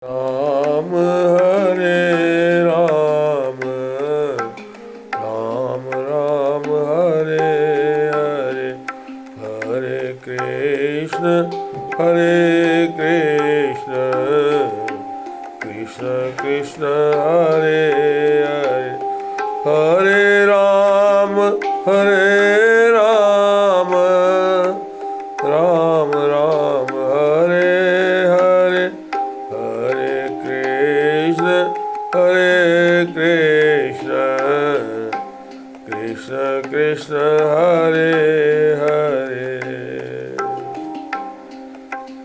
राम हरे राम, राम राम हरे हरे, हरे कृष्ण कृष्ण कृष्ण हरे हरे, हरे राम राम राम हरे हरे, हरे कृष्ण कृष्ण कृष्ण हरे हरे।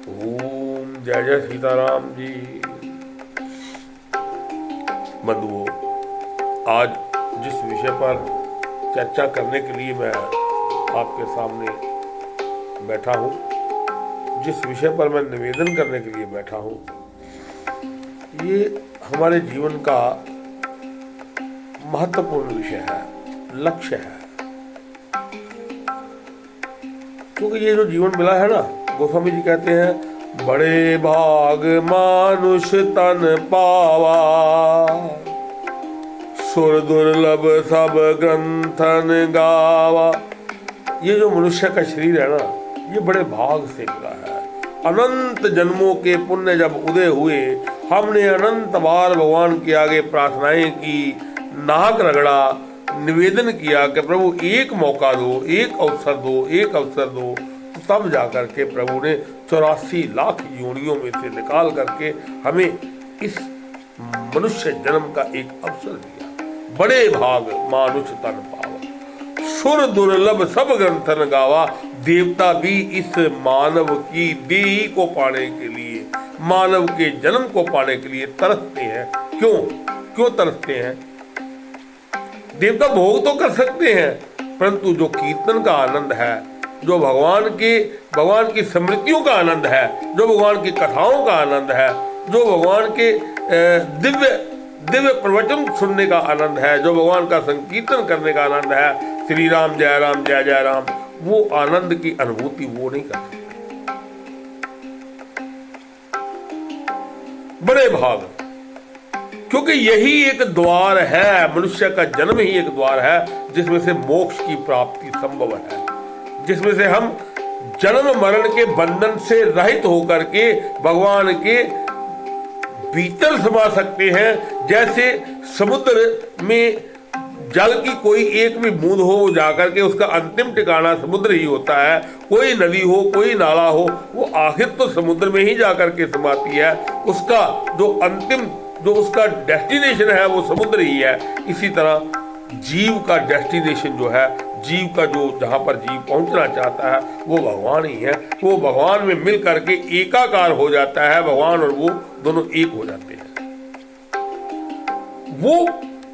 ओम जय जय सीताराम जी। बंधुओं, आज जिस विषय पर चर्चा करने के लिए मैं आपके सामने बैठा हूँ, जिस विषय पर मैं निवेदन करने के लिए बैठा हूँ, ये हमारे जीवन का महत्वपूर्ण विषय है, लक्ष्य है। क्योंकि ये जो जीवन मिला है ना, गोस्वामी जी कहते हैं, बड़े भाग मानुष तन पावा, सुर दुर्लभ सब ग्रंथन गावा। ये जो मनुष्य का शरीर है ना, ये बड़े भाग से मिला है। अनंत जन्मों के पुण्य जब उदय हुए, हमने अनंत बार भगवान के आगे प्रार्थनाएं की, नाक रगड़ा, निवेदन किया कि प्रभु एक मौका दो, एक अवसर दो। तब जाकर के प्रभु ने 84 लाख योनियों में से निकाल करके हमें इस मनुष्य जन्म का एक अवसर दिया। बड़े भाग मानुष तन पावा, सुर दुर्लभ सब ग्रंथन गावा। देवता भी इस मानव की देही को पाने के लिए, मानव के जन्म को पाने के लिए तरसते हैं। क्यों तरसते हैं? देवता भोग तो कर सकते हैं, परंतु जो कीर्तन का आनंद है, जो भगवान की स्मृतियों का आनंद है, जो भगवान की कथाओं का आनंद है, जो भगवान के दिव्य प्रवचन सुनने का आनंद है, जो भगवान का संकीर्तन करने का आनंद है, श्री राम जय जय राम, वो आनंद की अनुभूति वो नहीं कर सकते। बड़े भाग, क्योंकि यही एक द्वार है, मनुष्य का जन्म ही एक द्वार है जिसमें से मोक्ष की प्राप्ति संभव है, जिसमें से हम जन्म मरण के बंधन से रहित होकर के भगवान के भीतर समा सकते हैं। जैसे समुद्र में जल की कोई एक भी बूंद हो, जाकर के उसका अंतिम ठिकाना समुद्र ही होता है। कोई नदी हो, कोई नाला हो, वो आखिर तो समुद्र में ही जाकर के समाती है। उसका जो अंतिम, जो उसका डेस्टिनेशन है, वो समुद्र ही है। इसी तरह जीव का डेस्टिनेशन जो है, जीव का जो जहां पर जीव पहुंचना चाहता है, वो भगवान ही है। वो भगवान में मिल करके एकाकार हो जाता है। भगवान और वो दोनों एक हो जाते हैं। वो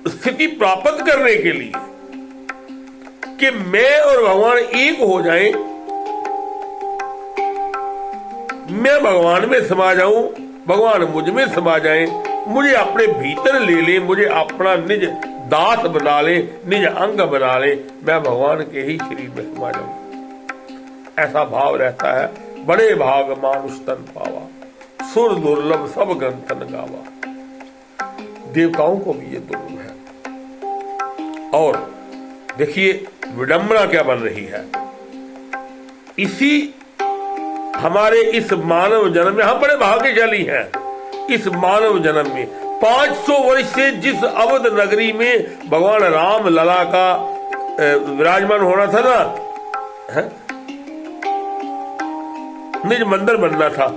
स्थिति प्राप्त करने के लिए कि मैं और भगवान एक हो जाएं, मैं भगवान में समा जाऊं, भगवान मुझ में समा जाएं, मुझे अपने भीतर ले ले, मुझे अपना निज दास बना ले, निज अंग बना ले, मैं भगवान के ही शरीर में समा जाऊं। ऐसा भाव रहता है। बड़े भाग मानुष तन पावा, सुर दुर्लभ सब ग्रंथन गावा। देवताओं को भी ये दुर्लभ है। और देखिए विडंबना क्या बन रही है। इसी हमारे इस मानव जन्म में हम बड़े भाग्यशाली हैं। इस मानव जन्म में 500 वर्ष से जिस अवध नगरी में भगवान राम लला का विराजमान होना था ना, निज मंदिर बनना था,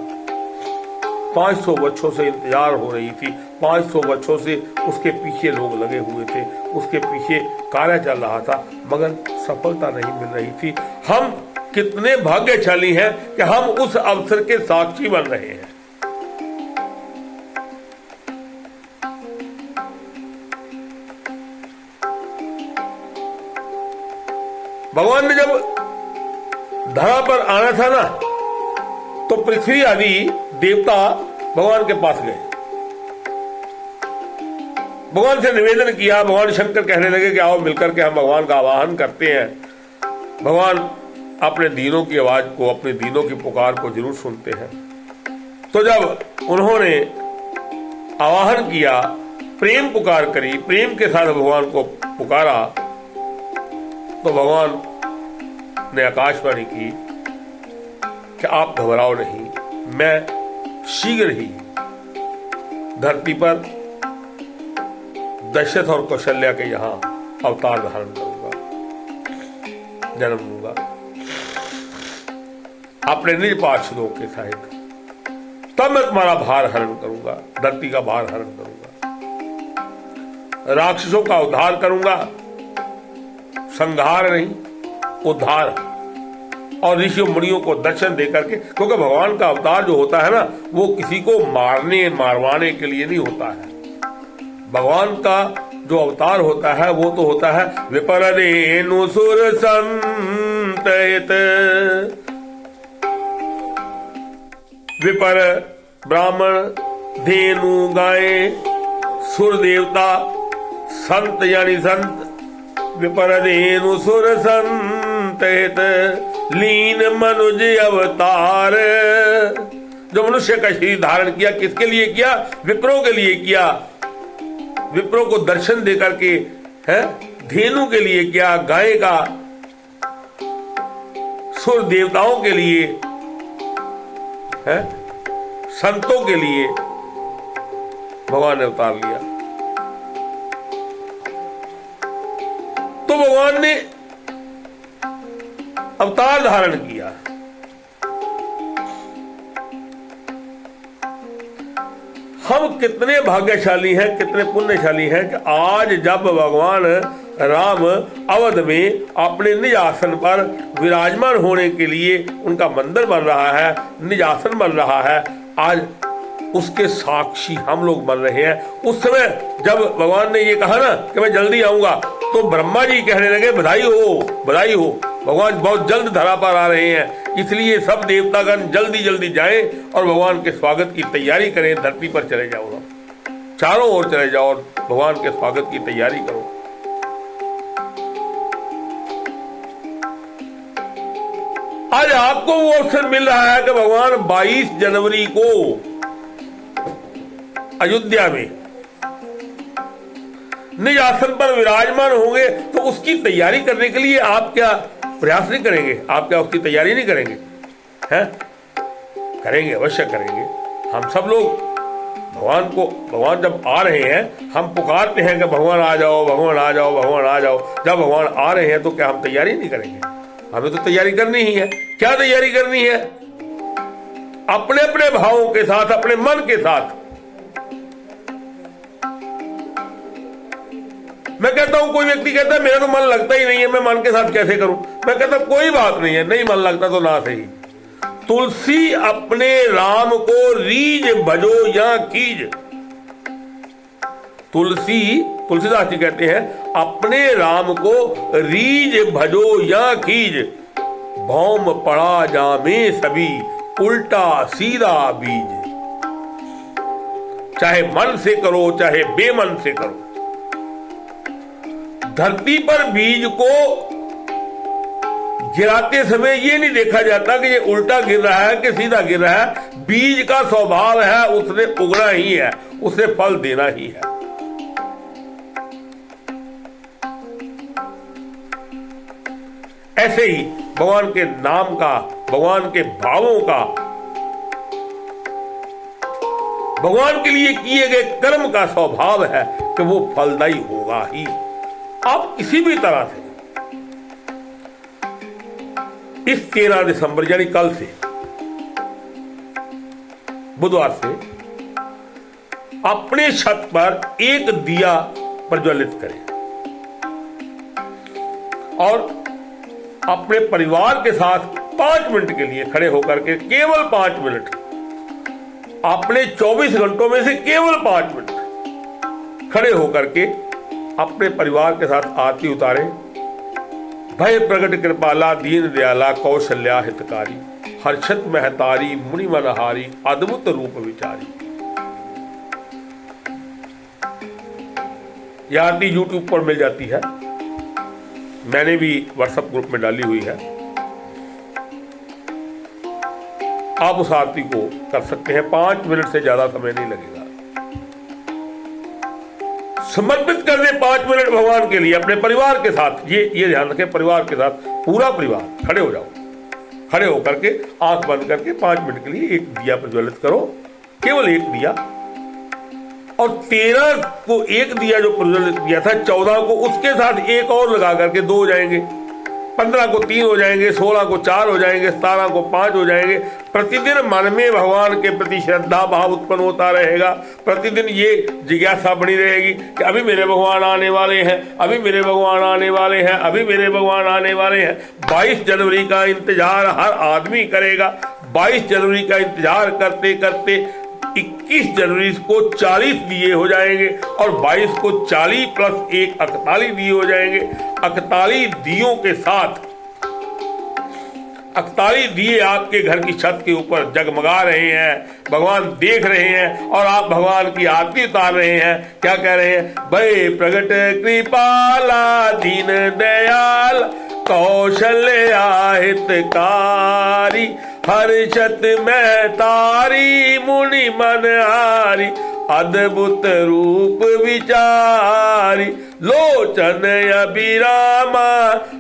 500 वर्षों से इंतजार हो रही थी। 500 वर्षों से उसके पीछे लोग लगे हुए थे, उसके पीछे कार्य चल रहा था, मगर सफलता नहीं मिल रही थी। हम कितने भाग्यशाली हैं कि हम उस अवसर के साक्षी बन रहे हैं। भगवान ने जब धरा पर आना था ना, तो पृथ्वी आदि देवता भगवान के पास गए, भगवान से निवेदन किया। भगवान शंकर कहने लगे कि आओ मिलकर के हम भगवान का आवाहन करते हैं। भगवान अपने दीनों की आवाज को, अपने दीनों की पुकार को जरूर सुनते हैं। तो जब उन्होंने आवाहन किया, प्रेम पुकार करी, प्रेम के साथ भगवान को पुकारा, तो भगवान ने आकाशवाणी की कि आप घबराओ नहीं, मैं शीघ्र ही धरती पर दशरथ और कौशल्या के यहां अवतार धारण करूंगा, जन्म लूंगा अपने निज पार्षदों के सहित। तब मैं तुम्हारा भार हरण करूंगा, धरती का भार हरण करूंगा, राक्षसों का उद्धार करूंगा, संहार नहीं उद्धार, और ऋषियों मुनियों को दर्शन देकर के, क्योंकि भगवान का अवतार जो होता है ना, वो किसी को मारवाने के लिए नहीं होता है। भगवान का जो अवतार होता है वो तो होता है विपरदेनु सुर संतहित, विपर ब्राह्मण, धेनु गाय, सुर देवता, संत यानी संत, विपरदेनु सुर संतहित, लीन मनुज अवतार। जो मनुष्य का शरीर धारण किया, किसके लिए किया? विप्रों के लिए किया, विप्रों को दर्शन देकर के, है धेनु के लिए किया, गाय का, सुर देवताओं के लिए, है संतों के लिए भगवान ने अवतार लिया। तो भगवान ने अवतार धारण किया। हम कितने भाग्यशाली हैं, कितने पुण्यशाली हैं कि आज जब भगवान राम अवध में अपने निज आसन पर विराजमान होने के लिए उनका मंदिर बन रहा है, निज आसन बन रहा है, आज उसके साक्षी हम लोग बन रहे हैं। उस समय जब भगवान ने ये कहा ना कि मैं जल्दी आऊंगा, तो ब्रह्मा जी कहने लगे बधाई हो, बधाई हो, भगवान बहुत जल्द धरा पर आ रहे हैं। इसलिए सब देवतागण जल्दी जल्दी जाएं और भगवान के स्वागत की तैयारी करें। धरती पर चले जाओ, चारों ओर चले जाओ और भगवान के स्वागत की तैयारी करो। आज आपको वो अवसर मिल रहा है कि भगवान 22 जनवरी को अयोध्या में निज आसन पर विराजमान होंगे, तो उसकी तैयारी करने के लिए आप क्या प्रयास नहीं करेंगे? आप क्या उसकी तैयारी नहीं करेंगे? हैं? करेंगे, अवश्य करेंगे। हम सब लोग भगवान जब आ रहे हैं, हम पुकारते हैं कि भगवान आ जाओ, भगवान आ जाओ, भगवान आ जाओ। जब भगवान आ रहे हैं तो क्या हम तैयारी नहीं करेंगे? हमें तो तैयारी करनी ही है। क्या तैयारी करनी है? अपने अपने भावों के साथ, अपने मन के साथ। मैं कहता हूं, कोई व्यक्ति कहता है मेरा तो मन लगता ही नहीं है, मैं मन के साथ कैसे करूं? मैं कहता हूं कोई बात नहीं है, नहीं मन लगता तो ना सही। तुलसी अपने राम को रीज भजो या कीज। तुलसीदास जी कहते हैं अपने राम को रीज भजो या कीज, भौम पड़ा जामे सभी उल्टा सीधा बीज। चाहे मन से करो, चाहे बेमन से करो। धरती पर बीज को गिराते समय ये नहीं देखा जाता कि ये उल्टा गिर रहा है कि सीधा गिर रहा है। बीज का स्वभाव है, उसने उगना ही है, उसे फल देना ही है। ऐसे ही भगवान के नाम का, भगवान के भावों का, भगवान के लिए किए गए कर्म का स्वभाव है कि वो फलदायी होगा ही। आप किसी भी तरह से इस 13 दिसंबर यानी कल से, बुधवार से, अपने छत पर एक दिया प्रज्वलित करें और अपने परिवार के साथ 5 मिनट के लिए खड़े होकर के, केवल 5 मिनट, अपने 24 घंटों में से केवल 5 मिनट खड़े होकर के अपने परिवार के साथ आरती उतारे। भय प्रगट कृपाला दीन दयाला कौशल्या हितकारी, हर्षत महतारी मुनि मनहारी अद्भुत रूप विचारी। यह आरती YouTube पर मिल जाती है, मैंने भी व्हाट्सएप ग्रुप में डाली हुई है। आप उस आरती को कर सकते हैं, 5 मिनट से ज्यादा समय नहीं लगेगा। समर्पित कर दे 5 मिनट भगवान के लिए अपने परिवार के साथ। ये ध्यान रखें, परिवार के साथ, पूरा परिवार खड़े हो जाओ। खड़े होकर के आंख बंद करके 5 मिनट के लिए एक दिया प्रज्वलित करो, केवल एक दिया। और 13 को एक दिया जो प्रज्वलित किया था, 14 को उसके साथ एक और लगा करके 2 हो जाएंगे, 15 को 3 हो जाएंगे, 16 को 4 हो जाएंगे, 17 को 5 हो जाएंगे। प्रतिदिन मन में भगवान के प्रति श्रद्धा भाव उत्पन्न होता रहेगा। प्रतिदिन ये जिज्ञासा बनी रहेगी कि अभी मेरे भगवान आने वाले हैं, अभी मेरे भगवान आने वाले हैं, अभी मेरे भगवान आने वाले हैं। 22 जनवरी का इंतजार हर आदमी करेगा। 22 जनवरी का इंतजार करते करते 21 जनवरी को 40 दिए हो जाएंगे और 22 को 40 प्लस 1 41 दिए हो जाएंगे। 41 दियों के साथ 41 दिए आपके घर की छत के ऊपर जगमगा रहे हैं, भगवान देख रहे हैं और आप भगवान की आरती उतार रहे हैं। क्या कह रहे हैं? भय प्रगट कृपाला दीन दयाल कौशल्या हितकारी, हर्षत में तारी मुनि मनहारी, अद्भुत रूप विचारी, लोचन अभिरामा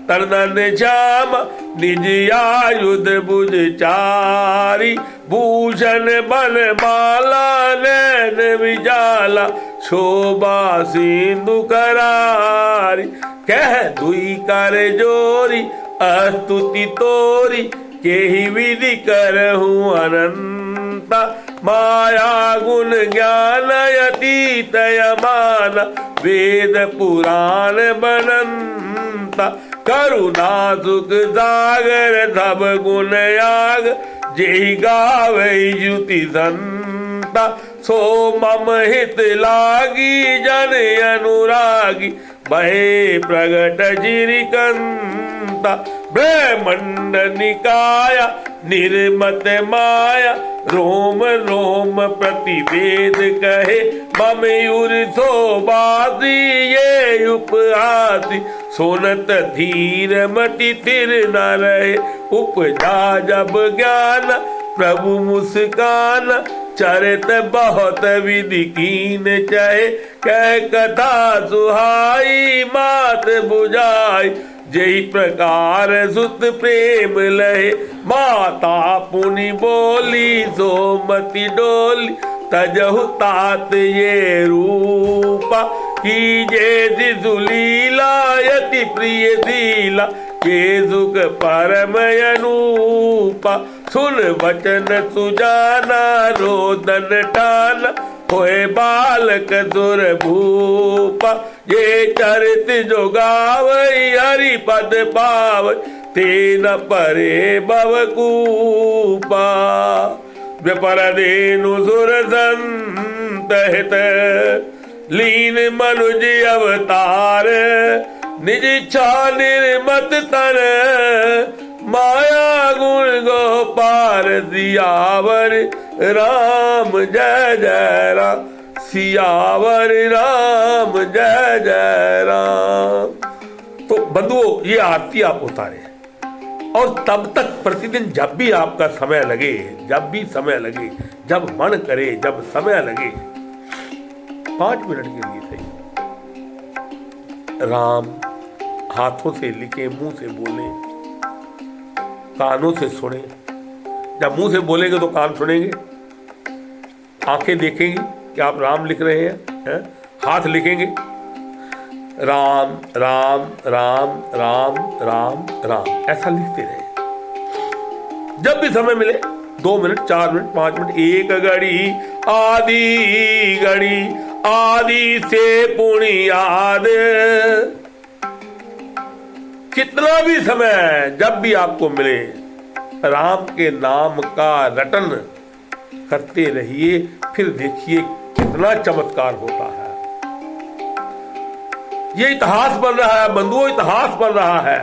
तनन श्याम निज आयुध बुझ चारी, भूषण बन माला नैन विजाला, शोभा सिंधु करारी, कह दुई कर जोरी अस्तुति तोरी, केहि विधि करहूं अनंता, माया गुण ज्ञान अतीत अमान, वेद पुराण बनंता, करुणा सुख सागर सब गुण याग, जेहि गावै जुति संता, सो मम हित लागी जन अनुरागी, बहे प्रगट जिरिकंता, ब्रह्मंड निकाया निर्मत माया, रोम रोम प्रतिवेद कहे, ममयूर शोभासी ये उपहासी, सोनत धीर मति थिर न रहे, उपजा जब ज्ञान प्रभु मुस्कान, चरित बहुत विधि कीन चाहे, कह कथा सुहाई मात बुझाई, जही प्रकार सुत प्रेम लहे, माता पुनि बोली सोमति डोली, तजहु तात ये रूपा, कीजे शिशु लीला यति प्रिय शीला, के सुख परम अनूपा, सुन वचन सुजाना रोदन टाना, होए बालक दुर्भूपा, ये चरित जो गावै हरि पद पावै, तेन परे भवकूपा, व्यपरदेनु सुर संत हित, लीन मनुज अवतार, निज इच्छा निर्मत तर, माया गुण गोपार, सियावर राम जय जय राम, सियावर राम जय जय राम। तो बंधुओं, ये आरती आप उतारे और तब तक प्रतिदिन जब भी आपका समय लगे, जब भी समय लगे, जब मन करे, जब समय लगे, 5 मिनट के लिए सही, राम हाथों से लिखे, मुंह से बोले, कानों से सुने। जब मुंह से बोलेंगे तो कान सुनेंगे, आंखें देखेंगी कि आप राम लिख रहे हैं, हाथ लिखेंगे राम राम राम राम राम राम, ऐसा लिखते रहे। जब भी समय मिले 2 मिनट, 4 मिनट, 5 मिनट, एक घड़ी आदि से पुण्याद, कितना भी समय जब भी आपको मिले राम के नाम का रटन करते रहिए, फिर देखिए कितना चमत्कार होता है। ये इतिहास बन रहा है बंधुओं, इतिहास बन रहा है।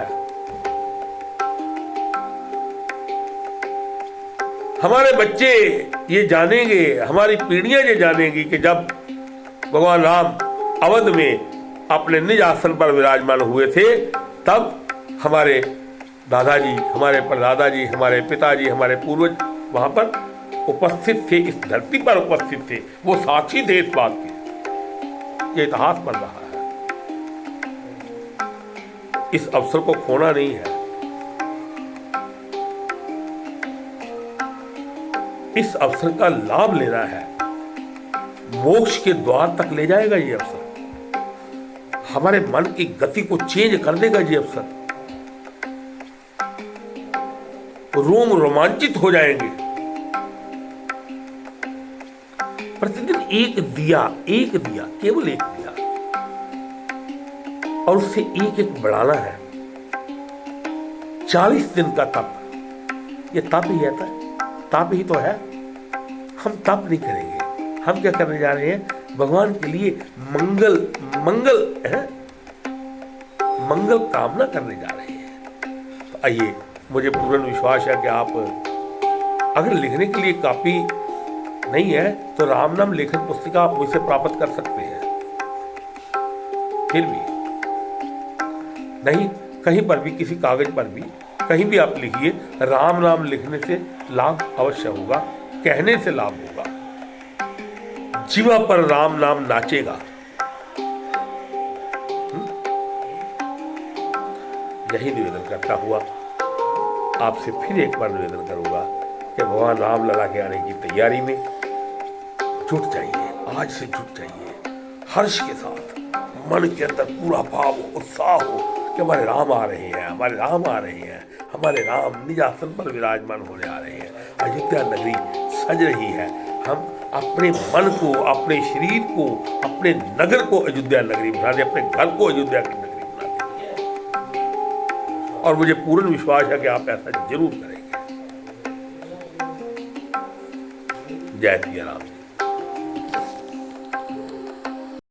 हमारे बच्चे ये जानेंगे, हमारी पीढ़ियां ये जानेंगी कि जब भगवान राम अवध में अपने निज आसन पर विराजमान हुए थे, तब हमारे दादाजी, हमारे परदादाजी, हमारे पिताजी, हमारे पूर्वज वहां पर उपस्थित थे, इस धरती पर उपस्थित थे, वो साक्षी थे इस बात के। ये इतिहास बन रहा है। इस अवसर को खोना नहीं है। इस अवसर का लाभ लेना है। मोक्ष के द्वार तक ले जाएगा ये अवसर। हमारे मन की गति को चेंज कर देगा ये अवसर। रोम रोमांचित हो जाएंगे। प्रतिदिन एक दिया, केवल एक दिया, और उससे एक एक बढ़ाना है। 40 दिन का तप, ये तप ही है, तप ही तो है। हम तप नहीं करेंगे, हम क्या करने जा रहे हैं? भगवान के लिए मंगल कामना करने जा रहे हैं। तो आइए, मुझे पूर्ण विश्वास है कि आप अगर लिखने के लिए कॉपी नहीं है तो राम नाम लेखन पुस्तिका आप मुझसे प्राप्त कर सकते हैं। फिर भी नहीं, कहीं पर भी, किसी कागज पर भी, कहीं भी आप लिखिए, राम नाम लिखने से लाभ अवश्य होगा, कहने से लाभ होगा। जीवा पर राम नाम नाचेगा। यही निवेदन करता हुआ आपसे फिर एक बार निवेदन करूंगा कि भगवान राम लला के आने की तैयारी में जुट जाइए। आज से जुट जाइए, हर्ष के साथ, मन के अंदर पूरा भाव, उत्साह हो कि हमारे राम आ रहे हैं, हमारे राम आ रहे हैं, हमारे राम निज आसन पर विराजमान होने आ रहे हैं। अयोध्या नगरी सज रही है। हम अपने मन को, अपने शरीर को, अपने नगर को अयोध्या नगरी बना दें, अपने घर को अयोध्या की नगरी बना दें। और मुझे पूर्ण विश्वास है कि आप ऐसा जरूर करेंगे। जय श्री राम।